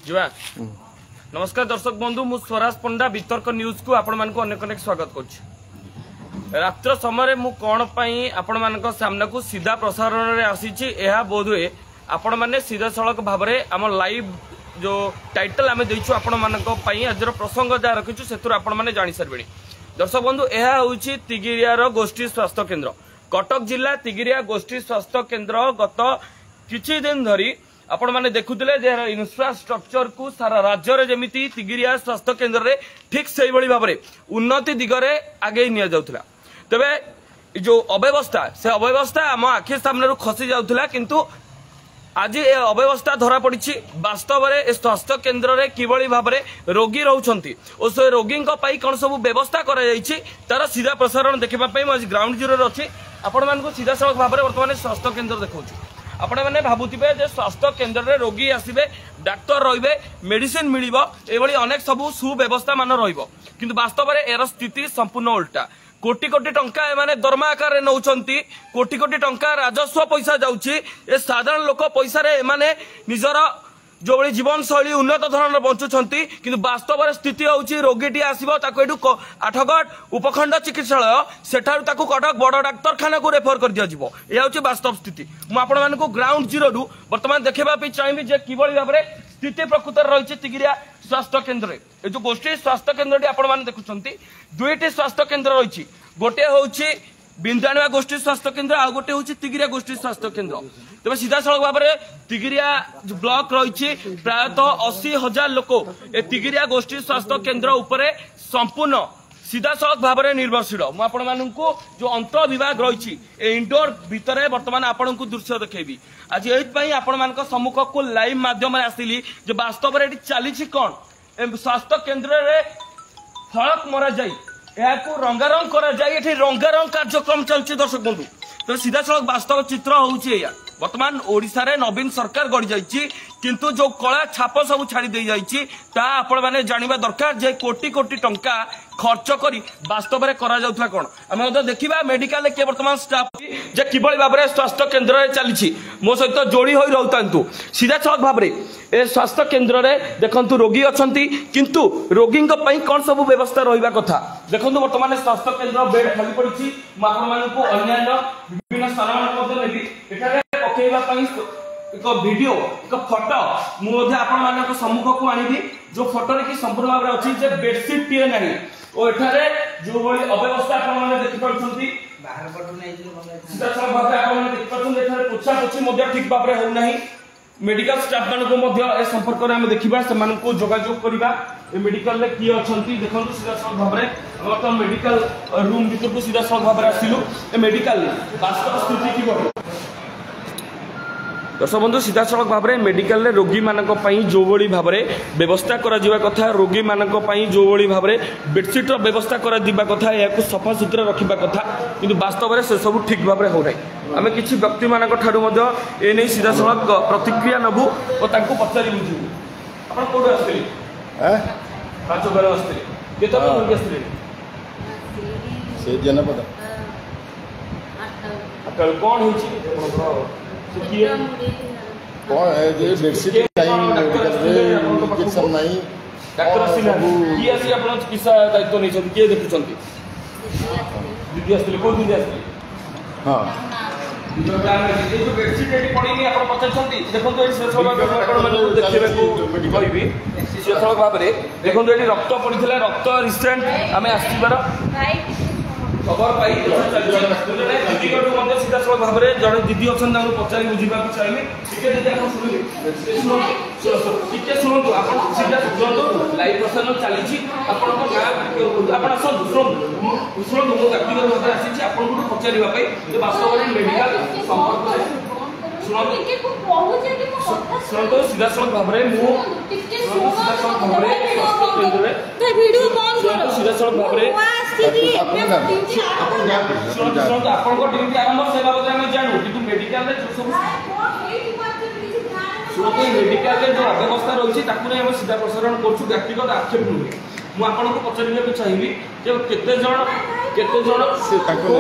जुआ नमस्कार दर्शक बंधु मु स्वराज पंडा वितर्क न्यूज को आपण मानक अनेक अनेक स्वागत कर रात्र समय मु कौन पाई आपण मानक सामना को सीधा प्रसारण रे आसीची एहा बोधुए आपण माने सीधा सड़क भाव में आम लाइव जो टाइटल आम देइछु आपण मानक पाई आज प्रसंग जहाँ रखीचु सेतुर आपण माने जानि सरबेणी दर्शक बंधु एहा होउची तिगिरिया रो गोष्ठी स्वास्थ्य केंद्र कटक जिला तिगिरिया गोष्ठी स्वास्थ्य केंद्र गत किछि दिन धरी आपण माने देखुतिले जे इंफ्रास्ट्रक्चर को सारा राज्य रे जेमिति तिगिरिया स्वास्थ्य केंद्र रे ठीक सेही बळी भाव में उन्नति दिगरे आगे निया जाउथला तबे जो अव्यवस्था से अव्यवस्था आम आखि सामने खसी जाउथला किंतु आज ए अव्यवस्था धरा पड़ी वास्तव में स्वास्थ्य केन्द्र में किभली भाव में रोगी रोचंती और से रोगी कौन सब व्यवस्था तार सीधा प्रसारण देखा आज ग्राउंड जीरो अच्छी आपण मान सीधा सड़क भाव में बर्तमान स्वास्थ्य केन्द्र देखा आपण मैंने भावुवे स्वास्थ्य केन्द्र में रोगी आसवे डाक्तर रे मेडिसिन मिल अनेक सब सुव्यवस्था मान रु वास्तव में यार स्थिति संपूर्ण उल्टा कोटी कोटी टंका एमाने दरमा आकार नौचंती कोटी कोटी टंका राजस्व पैसा जाउची ए साधारण लोक पैसा रे एमाने निजर जो बड़ी जीवन शैली उन्नत धरण बंचुछंती किंतु वास्तव में स्थिति होउची रोगीटी आसीबो ताको एडु आठगढ़ उपखंड चिकित्सालय सेठारु ताको कटक बड़ डाक्तरखाना को रेफर कर दिया जिवो ए होउची वास्तव स्थिति मु आपण मानकु ग्राउंड जीरो रु वर्तमान देखबा पे चाहबी जे किबळी भाबरे स्थिति प्रकृत रहिछि तिगिरिया स्वास्थ्य केन्द्र रे ए जो गोष्ठी स्वास्थ्य केन्द्रटी आपण माने देखुछंती दुईटी स्वास्थ्य केन्द्र रहिछि गोटे होउछि बिंदाणुआ गोष्ठी स्वास्थ्य केन्द्र आ गोटे होउछि तिगिरिया गोष्ठी स्वास्थ्य केन्द्र तबे सीधा सड़क भाव में तिगिरिया ब्लॉक रही प्रायतः 80,000 लोक ए तिगिरिया गोष्ठी स्वास्थ्य केन्द्र उपरे संपूर्ण सीधा सड़क भाव में निर्भरशील मुझे जो अंतर विभाग रही इंडोर भितर बर्तमान आपण को दृश्य देखी आज ये आपण मान सम्मुख को लाइव माध्यम आसिली जो वास्तव में चली कौन स्वास्थ्य केन्द्र में फलक मरा जाए रंगारंग करा जाए रंगारंग कार्यक्रम चलती दर्शक बंधु तो सीधा सड़क वास्तव चित्र होउछि वर्तमान ओडिशा रे नवीन सरकार गढ़ी जाइछि किंतु जो कला छाप सब छाड़ी दे जाइछि ता आपण माने जानिबा दरकार जे कोटी कोटी टंका खर्च करी वास्तव में करा जाउथला कोन हम देखिबा मेडिकल के वर्तमान स्टाफ जे किबळी भाबरे स्वास्थ्य केन्द्र रे चलीछि मो सहित जोड़ी होई रहतांतु सीधा सड़क भाबरे ए स्वास्थ्य केन्द्र रे देखंतु रोगी अछंती किंतु रोगी पई कोन सब व्यवस्था रहिबा कथा देखंतु वर्तमान स्वास्थ्य केन्द्र बेड खाली पड़िछि म आपण मानकु अन्यान्य विभिन्न स्थान मान मध्ये लेबी एठारे पकेइबा पई एक वीडियो एक फोटो मुझे आपण मानक सम्मुख को आनिबी जो फोटो रे कि संपूर्ण भाव अछि जे बेडशीट टिए नाही ओ एठारे जो बड़ी अव्यवस्था आपण माने देखि पड़छंती बाहर पटु नै सीधा सड़क भाव में आपण माने देखि पड़छंती एठारे पोछा पोछी मध्ये ठीक भाव रे हो नाही मेडिकल स्टाफ मान को मध्ये ए संपर्क रे हम देखिबा से मान को जोगाजोग करिबा ए मेडिकल ले की अछंती देखंतु सीधा सड़क भाव रे हम तो मेडिकल रूम भीतर को सीधा सड़क भाव रे आसिलु ए मेडिकल वास्तव स्थिति की बड़ दर्शक बंधु सीधा सड़क भाव में मेडिकल रोगी मानक जो भली भाव में व्यवस्था करा कथा रोगी मानक जो भली भाव में बेडसीट व्यवस्था करा कथा या सफा सुतरा रखा कथा किंतु वास्तव में से सब ठीक भाव में हो रही आम किसी व्यक्ति मान नहीं सीधा सड़क प्रतिक्रिया नबू और पचारि बुझू आप कौट आसते राजोगार आसते जनपद कौन हो चिकित्सा दायित्व नहीं किए देखुं दीदी आसते कौन दीदी आसते देखो भाव में देखो ये रक्त पड़ा रक्त रिसेंट आम आसबार खबर पाई दीदी सीधा सड़क भाव में जड़े दीदी अच्छा पचारि बुझा चाहिए शुणु आप सीधा शुणु लाइव प्रसारण चली शुणु शुणु व्यक्तिगत भाव में आसी आपको पचारे वास्तव में मेडिकल संपर्क शुणु सीधा सड़क भाव में सीधा सड़क भाव सीधा सड़क भाव आपको ड्यूटी आरंभ से बाबद में जानू कि मेडिकल मेडिकल जो अव्यवस्था रही सीधा प्रसारण कर व्यक्तिगत आक्षेप नुहे मुझे पचारे चाहिए केते जन केते जण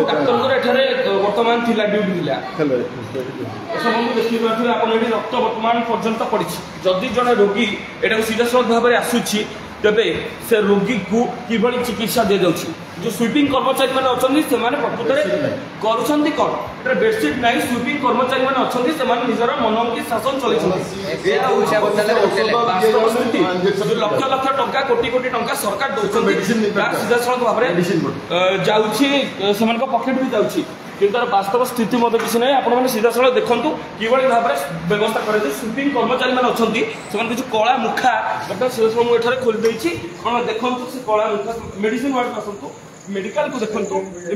डाक्टर एठारे वर्तमान थिला ड्यूटी थिला बंधु देखि पाथि आपण एठी रक्त वर्तमान पर्यंत पड़ी जदि जन रोगी एटा सीधा सड़क भाव में आसुची तेबे से रोगी को किभली चिकित्सा दे जाउची जो स्वीपिंग कर्मचारी माने अछंती से माने प्रकृत रे करूछंती कोन एटा बेडशीट नाही स्वीपिंग कर्मचारी माने अछंती से माने निजर मनोमुखी शासन चलै छथि ए होछा बतले वास्तव स्थिति लक्ष लक्ष टंका कोटी कोटी टंका सरकार दउछंती सीधा सड़क भाव में जाउची सेमान को पॉकेट भी जाउची किंतु वास्तव स्थिति मत किसी ना आप सीधा साल देखूँ कि भाव में व्यवस्था कर स्वीपिंग कर्मचारी मैंने अच्छा से किसी कला मुखा बर्तमान मुझे खोली देती देखो से कला मुखा मेडिसिन वार्ड आसतु मेडिकल को देखो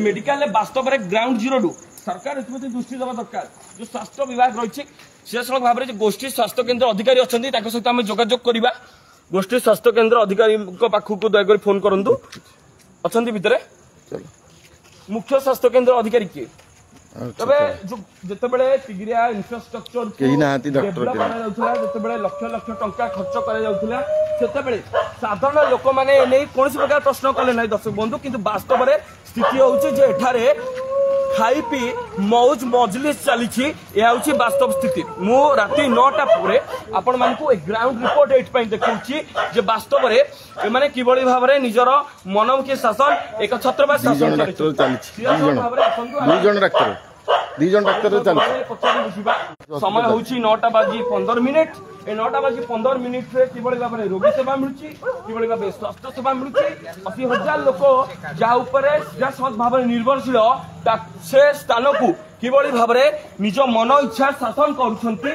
मेडिकल वास्तव में ग्राउंड जीरो रु सरकार इसमें दृष्टि देवा दरकार जो स्वास्थ्य विभाग रही सीधा साल भाव में गोष्ठी स्वास्थ्य केन्द्र अधिकारी अच्छा सहित आम जोगाजोग करवा गोष्ठी स्वास्थ्य केन्द्र अधिकारी पाखक दयाकोरी फोन करूँ अच्छा भितर मुख्य स्वास्थ्य केन्द्र अधिकारी किए तबे जो जेतेबेले तिगिरिया इंफ्रास्ट्रक्चर जेतेबेले लक्ष लक्ष टंका खर्च करा जाउथला सेतेबेले साधारण लोक माने नै कोनसी प्रकार प्रश्न कले नै दर्शक बंधु किंतु वास्तव में स्थिति होउची जे एठारे खाई पी मौज मजलिस चली यह वास्तव स्थिति मु राति 9टा पूरे आपण मानकु ग्राउंड रिपोर्ट एट पई देखौची जे वास्तव रे माने किबळी भाव रे निजर मनमुखी शासन एक छत्रपति शासन दी जन डाक्टर समय होउची 9टा बाजी 15 मिनिट ए 9टा बाजी 15 मिनिट रे किबळी भाव रे रोगी सेवा मिलुची किबळी भाव स्वास्थ्य सेवा मिलुची 80,000 लोक जा ऊपर जा सब भाव निर्भरशील से स्थान को किबळी भाव रे निज मन इच्छा शासन करूछंती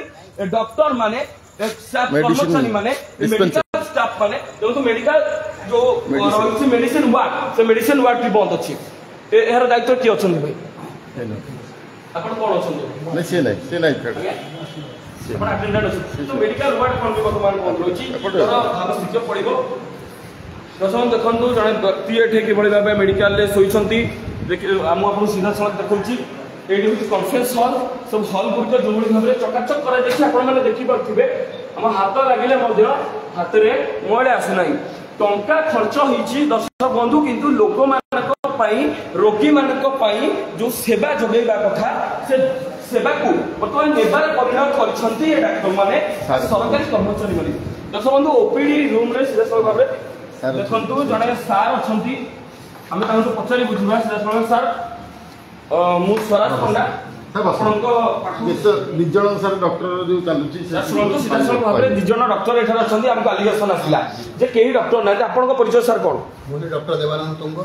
डॉक्टर माने कर्मचारी माने मेडिकल स्टाफ माने जो मेडिकल जो रही मेडिसिन वार्ड से मेडिसिन वार्ड भी बंद अच्छी यार दायित्व किए अच्छा भाई आपण कोन अछन नै से नै आपण अटेंडेंट अछि तो मेडिकल वार्ड कोन वर्तमान बंद रही भाव स्थिति पड़िबो दर्शक देखंतु जने व्यक्ति एठे कि बड़ी भाबे मेडिकल ले सोइछंती हम आपन सीधा सड़क देखौची एडी होची कॉन्फ्रेंस हॉल सब हॉल गुड जो बड़ी भाबे चकाचक करा जायछि आपण माने देखि पाथिबे हम हाथ लागिले मध्य हाथ रे मोडे आसे नाही टंका खर्च होईछि दर्शक बंधु किंतु लोक मानक पई रोगी मानक पई जो सेवा जोगैबा कथा से सेवा को वर्तमान नेबार परिणाम करछंती ए डॉक्टर माने सरकारी कर्मचारी माने दर्शक बंधु ओपीडी रूम रे सीधा सड़क भाबे देखंतु जने सार अछंती हमें तांको पचारि बुझिबा सीधा सड़क सार मु स्वराज पंडा आपनको निजन सर डॉक्टर जो चालुची सुनंतु सीधा सड़क भाबे निजन डॉक्टर एठार अछंती हमको अलिगेशन आसिला जे केही डॉक्टर ना आपनको परिचय सर कोन मु डॉक्टर देवानंद तुंग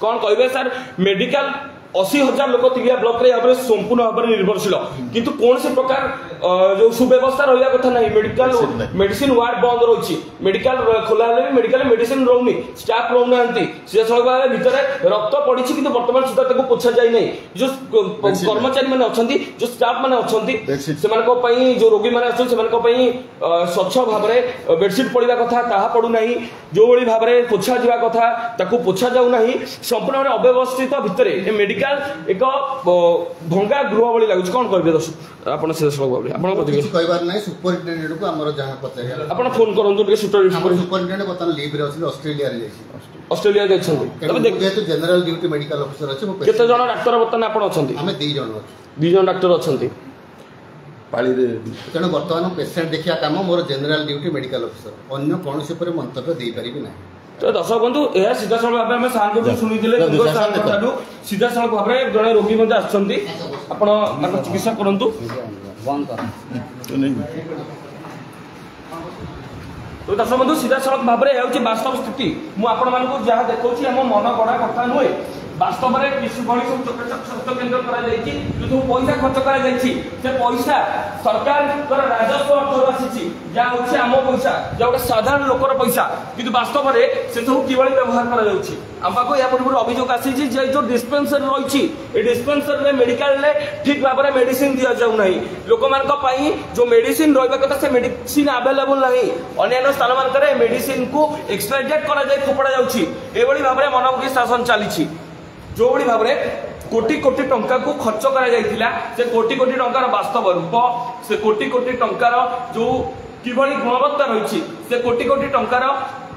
कौन कहबे सर मेडिकल 80,000 लोक तिगिया ब्लॉक रे याबरे संपूर्ण भाव में निर्भरशील किंतु कौन से प्रकार जो सुव्यवस्था रहिया कथा नहीं मेडिकल मेडिसिन वार्ड बंद रही मेडिकल खोला मेडिकल मेडिसिन रोनी स्टाफ रोना सीधा सड़क भाव भितर रक्त पड़ी किंतु वर्तमान सुधा ताको पोछा जाय नहीं जो कर्मचारी माने अछंती जो स्टाफ माने अछंती सेमानको पई जो रोगी माने अछन सेमानको पई स्वच्छ भाव में बेडशीट पड़िबा कथा ताहा पडु नहीं जो बड़ी भाव में पोछा जिबा कथा ताको पोछा जाउ नहीं संपूर्ण अव्यवस्थित भितर मेडिकल एक भंगा गृह भली लागुच कौन कहबे दर्शक आपण से सड़क भाव आपण कुछ कहबार नै सुपरिटेंडेंट को हमर जहां पता है आपण फोन करंतु के सुपरिटेंडेंट बतन लीव रे अछि ऑस्ट्रेलिया रे जाई ऑस्ट्रेलिया जाइछन तबे देखते जनरल ड्यूटी मेडिकल ऑफिसर अछि केते जण डाक्टर बतन आपण अछंती हमें 2 जण डाक्टर अछंती पाली रे तेणु बर्तमान पेशेंट देखिया काम more general duty medical officer अन्य कोनोसी पर मंतव्य दे परिबि नै तो दर्शक बंधु यह सीधा सड़क भाव में सार को शुणी सीधा सड़क भाव में जड़े रोगी आसछंती आपण चिकित्सा करंतु तो दर्शक बंधु सीधा सड़क भाव में यह वास्तव स्थिति मुझे जहाँ देखा आम मन गड़ा कथा नुहे वास्तव में किसी भली सब चकाचक स्वास्थ्य केन्द्र जो पैसा खर्च कर पैसा सरकार राजस्व अर्थर आसी जहाँ आम पैसा जहाँ गोटे साधारण लोकर पैसा कि वास्तव में से सब कि व्यवहार कर पाक या पूर्व अभियोग आसी जो डिस्पेंसरी रही डिस्पेंसरी मेडिकल ठीक भाव में मेडिसिन दि जाऊना लोक मान जो मेडिसिन रहा कथा से मेडिसिन आवेलेबल ना अन्य स्थान मान मेडिसिन को एक्सपायर डेट कर फोपड़ा जाऊँगी भाव में मनमुखी शासन चली जो बड़ी भाव में कोटी कोटी टंका को खर्च करा जायतिला से कोटी कोटी टंकार वास्तव रूप से कोटी कोटी टंकार जो किभली गुणवत्ता रही से कोटी कोटी टंकार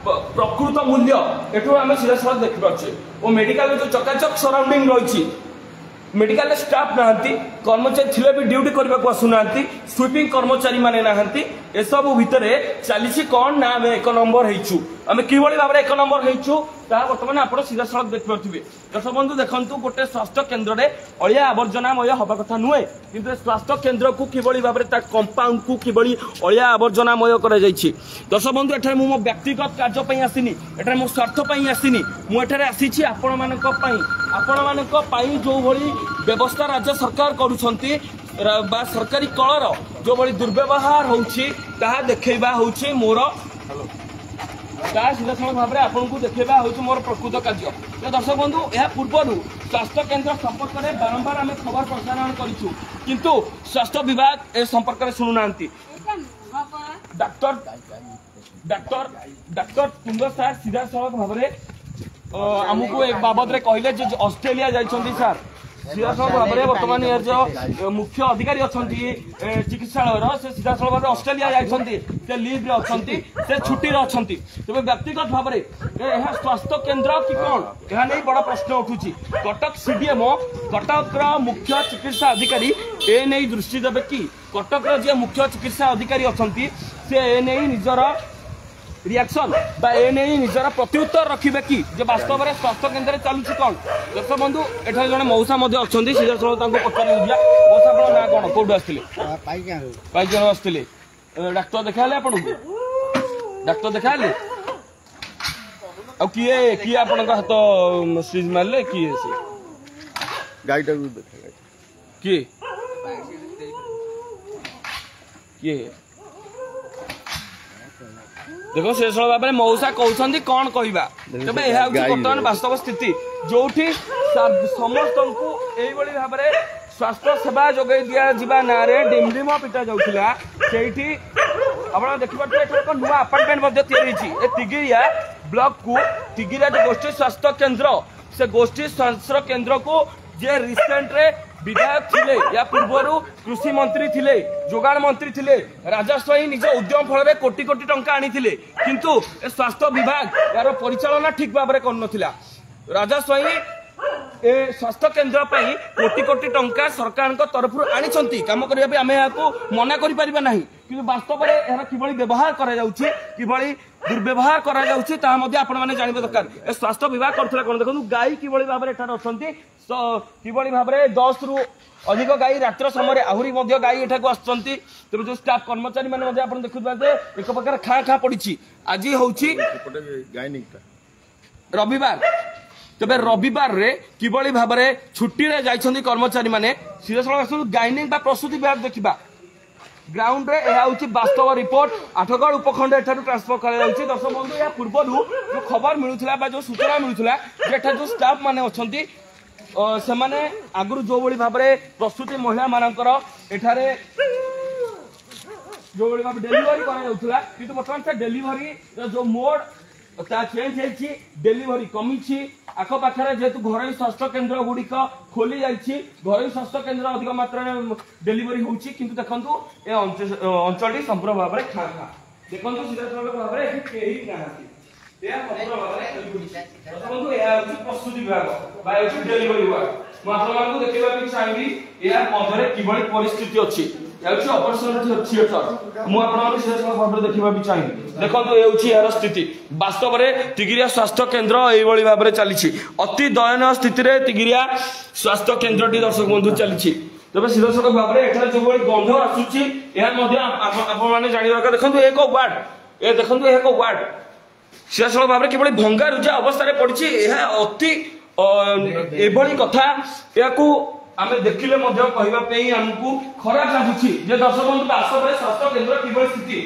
प्रकृत मूल्य एठू आम सीधा साल देखिपे और मेडिकल जो चकाचक सराउंडिंग रही मेडिकल स्टाफ नहांती कर्मचारी थिले भी ड्यूटी करने को आसुना स्वीपिंग कर्मचारी माने नहांती ए सब भितर चली कौन ना आम 1 नंबर होइछु आम कि भाव 1 नंबर होइछु ता बर्तमान आप सीधा सड़क देखिपे दर्शक बंधु देखंतु गोटे स्वास्थ्य केन्द्र में अलिया आवर्जनामय हवा कथा नुहे किंतु स्वास्थ्य केन्द्र को किभली भाव में कंपाउंड को किभली अलिया आवर्जनामय कर दर्शक बंधु एठारे मो व्यक्तिगत कार्य आसीनी एठारे मो स्वार्थ आसीनी मुझे आसी आपण मानी जो भली व्यवस्था राज्य सरकार करुछंती बा सरकारी कलर जो भली दुर्व्यवहार होउछि ताहा देखैबा होउछि मोर सीधासल भाव में आपको देखा हूँ मोर प्रकृत कार्य दर्शक बंधु यह पूर्व स्वास्थ्य केन्द्र संपर्क में बारंबार आम खबर प्रसारण करूँ किंतु स्वास्थ्य विभाग ए संपर्क में शुणुना डाक्टर डाक्टर डाक्टर कुंद सार सीधा सड़क भाव में आमको एक बाबद कहले ऑस्ट्रेलिया जाइछंती सार सीधा सड़क भाव में बर्तमान यार जो मुख्य अधिकारी अच्छा चिकित्सालय से सीधा सड़क भाव ऑस्ट्रेलिया जाइछंती से लीव रे अछंती से छुट्टी रे अछंती तबे व्यक्तिगत भाव में यह स्वास्थ्य केन्द्र कि कौन यह नहीं बड़ा प्रश्न उठुची कटक सीडीएमओ कटक मुख्य चिकित्सा अधिकारी ए नहीं दृष्टि देवे कि कटक जे मुख्य चिकित्सा अधिकारी अछंती से ए नहीं निजर रिएक्शन बा ए नहीं निजर प्रत्युत्तर रखिबे कि जे वास्तव में स्वास्थ्य केन्द्र चलुछि कौन दर्शक बंधु एठारे जने मौसा मध्ये अछंती सीधा सड़क तांको पचारि दिया मौसा आपन ना कोन कोड आस्थिले पाइकान आस्थिले डाक्टर देखाले आपन डाक्टर देखाले आ किए आपन हाथ स्टिच मारले किए से गाइड को देखा किए देखो शेष भाव में मौसा कहते कौन कहवा तेज यह बर्तमान वास्तव स्थिति जो समस्त को यही भाव में स्वास्थ्य सेवा जोगे दिजा ना डिमडिम पिटा जाऊला आप देखिए नुआ आपार्टमेंट तिगिरिया ब्लॉक को तिगिरिया जो गोष्ठी स्वास्थ्य केन्द्र से गोष्ठी स्वास्थ्य केन्द्र को जे रिसेंट रे विधायक थिले या पूर्व कृषि मंत्री थिले जोगाण मंत्री थिले राजस्व ही निज उद्यम फल में कोटी कोटी टंका आनी थिले किंतु स्वास्थ्य विभाग यार परिचालना ठीक भाव में करनथिला राजस्व ही ए स्वास्थ्य केन्द्र पर कोटी कोटी टंका सरकार तरफ आनी काम करने आम यहाँ मना कर ना कि वास्तव में यार किभली व्यवहार किभली दुर्व्यवहार आपने जानवे दरकार स्वास्थ्य विभाग करथिला कोन देखो गाई किभली भाव में एठार अछंती किभली भाव में 10 रु अधिक गाई रात्र समय आहरी गाई एठाक आसुचंती तेज जो स्टाफ कर्मचारी मैंने आप देखुए एक प्रकार खाँ खाँ पड़ी आज हूँ रविवार तेज रविवार रे किभली भाव में छुट्टी रे जाइछंती कर्मचारी माने सीधा सड़क गाइनिंग प्रसूति विभाग देखा ग्राउंड रे यह हूँ वास्तव रिपोर्ट आठगढ़ उपखंड एठार ट्रांसफर कर दर्शक बंधु या पूर्व जो खबर मिलूला जो सूचना मिलूला जो स्टाफ माने अछंती से माने आगु जो भाई भाव में प्रसूति महिला मानकर एठारे जो भाव डेलीवरी करा कि बर्तमान से डेलीवरी जो मोड चेंज हो डेलीवरी कमी आखपाखे जेहेतु घर स्वास्थ्य केन्द्र गुड़िक खोली जाइए घर स्वास्थ्य केन्द्र अधिक मात्रा डेलीवरी होती देखु ए अंचल संपूर्ण भाव में खाँ खाँ देखो सीधा सड़क भाव में कहीं ना प्रस्तुति विभाग डेलीवरी विभाग मुझे देखा चाहिए या मध्य किभली परिस्थिति अच्छी ऑपरेशन थिएटर मुझे देखा चाहिए देखो ये यार स्थिति वास्तव में तिगिरिया स्वास्थ्य केन्द्र यही भाव में चली अति दयनीय स्थिति में तिगिरिया स्वास्थ्य केन्द्र टी दर्शक बंधु चली तेज सीधा सड़क भाव में एठार जो गंध आसूची जानवा देखो एक वार्ड ये देखो एक वार्ड सीधा सड़क भाव में किभली भंगा रुजा अवस्था पड़ी यह अति एभली कथा या आम देखिले कहवाई आमको खराब लगुच दर्शक बंधु वास्तव में स्वास्थ्य केन्द्र किभली स्थिति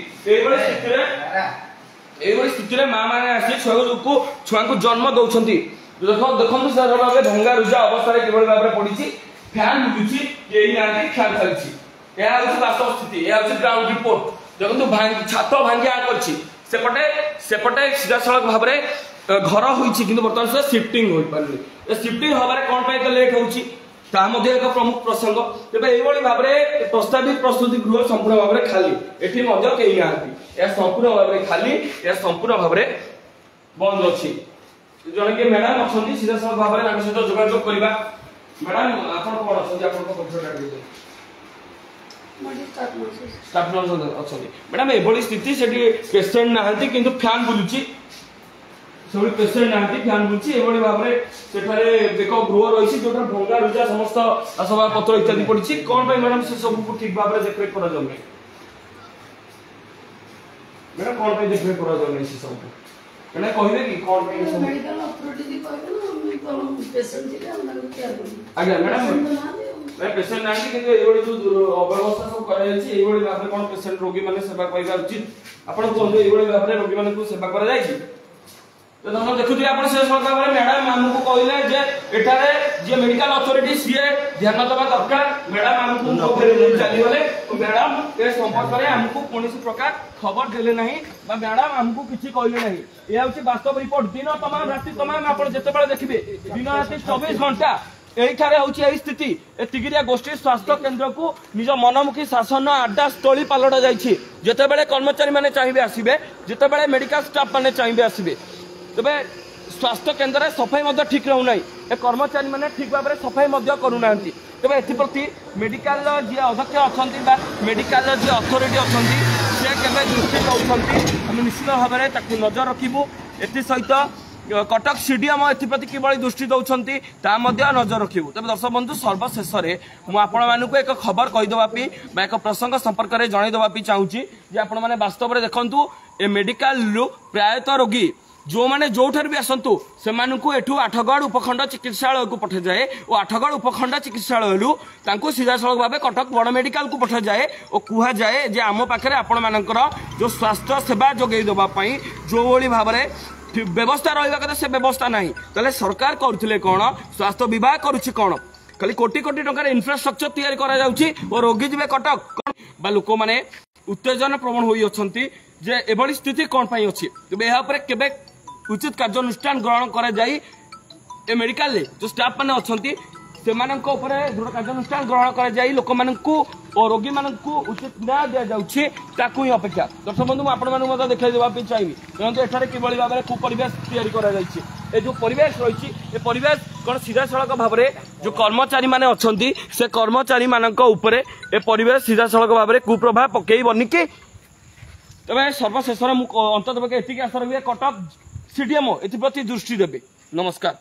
यही स्थिति माँ मैंने आसी छुआ को जन्म दौरान देखो भाव भंगा रुजा अवस्था किभली भाव में पड़ी फैन बुलूची यही फैन चलती यह वास्तव स्थिति यह ग्राउंड रिपोर्ट देखो छात भांगिया सेपटे सीधा सड़क भाव में घर होती बर्तमान से शिफ्टिंग हो पारे शिफ्टिंग हमारे कौन पाई लेट होती एक प्रमुख प्रसंग तेज यही भाव में प्रस्तावित प्रस्तुति गृह संपूर्ण भाव में खाली एटी कहीं ना संपूर्ण भाव में खाली यह संपूर्ण भाव में बंद अच्छी जन के मैडम अच्छा सीधा साल भाव में सहित जोगाजोग करवा मैडम आप कौन अच्छा स्टाफ नर्स अच्छा मैडम एभली स्थिति से पेसेंट ना कि फैन बुलूची सब पेसेंट ना फैन बुलूची एभली भाव में सेठारे एक गृह रही जो भंगा रुजा समस्त आसबाब पत्र इत्यादि पड़ी कौन मैडम से सब ठीक भाव में देखरेख कर मैडम कौन देखरेख कर से सब मैंने कहबे कि कौन मेडिकल अथॉरिटी जी कहबे ना पेशेंट जी हम केयर करी आज्ञा मैडम मैं पेशेंट ना कि एबोडी जो अव्यवस्था सब करा जायछि एबोडी भाबरे कोन पेशेंट रोगी माने सेवा करबा उचित आपण कोन एबोडी भाबरे रोगी माने को सेवा करा जायछि तो हम देखुथि आपण से सरकार बारे मैडम हमको कहले जे एठारे जे मेडिकल अथॉरिटी सीए ध्यान देबा दरकार मैडम हमको चली गले मैडम ए संपर्क रे हमको कोनोसी प्रकार खबर देले नहीं बा मैडम हमको किछि कहले नहीं ए होछि वास्तव रिपोर्ट दिन तमाम राति तमाम आपण जते बेले देखिबे दिन राति 24 घंटा एठारे होछि एई स्थिति ए तिगिरिया गोष्ठी स्वास्थ्य केंद्र को निज मनमुखी शासन आड्डा स्थली पालटा जायछि जते बेले कर्मचारी माने चाहिबे आसीबे जते बेले मेडिकल स्टाफ माने चाहिबे आसीबे तबे स्वास्थ्य केंद्र में सफाई ठीक रहूना ए कर्मचारी मैंने ठीक भाव में सफाई करूना तेज एप्रति मेडिकल जी अध्यक्ष अच्छा मेडिकल जी अथॉरिटी अच्छा सी के दृष्टि दौरान आम निश्चित भाव में नजर रखू एसत कटक सीडीएम एप्रति किभली दृष्टि दौरान नजर रखू तेज दर्शक बंधु सर्वशेष मुझे एक खबर कहीदेवाई एक प्रसंग संपर्क में जनईदेवाई चाहूँगी आपण मैंने वास्तव में देखूँ ए मेडिकल प्रायतः रोगी जो मैंने जो भी आसतु से एठू आठगढ़ उपखंड चिकित्सालय को पठा जाए और आठगढ़ उपखंड चिकित्सालय सीधा सड़क भाव कटक बड़ मेडिकल को पठा जाए और कह जाए जे आम पाखे आपण मानकर जो स्वास्थ्य सेवा जोगई देवाई जो भाव में व्यवस्था रहा कथा से व्यवस्था ना तेल सरकार करते कौन स्वास्थ्य विभाग करुच्ची कौन खाली कोटी कोटी टंकार इनफ्रास्ट्रक्चर तैयारी करा जाउची और रोगी जीवे कटक बा लोक मैंने उत्तेजना प्रवण होई अछंती जे एभली स्थिति कौन पाई अछि तबे एहा पर केबे उचित कार्यानुष्ठान ग्रहण करा जाई ए मेडिकल जो स्टाफ माने अछंती सेमानक ऊपर दृढ़ कार्यानुष्ठान ग्रहण करा जाई लोक मानकू और रोगी मानकू उचित न्याय दिया जाउछि ताकू ही अपेक्षा दर्शक बंधु आपण मानक मत देखै देबा पे चाहिबी परंतु एठारे किबळी भाबरे कु परिवेश तैयारी करा जाइछि ए जो परिवेश रहिछि ए परिवेश कोन सीधा सड़क भाबरे जो कर्मचारी माने अछंती से कर्मचारी मानक ऊपर ए परिवेश सीधा सड़क भाबरे कुप्रभाव पकेइबनि कि तबे सर्वशेष अंततः एतिक आशा रहिए कटक सीडीएमओ एप्रति दृष्टि देवे नमस्कार।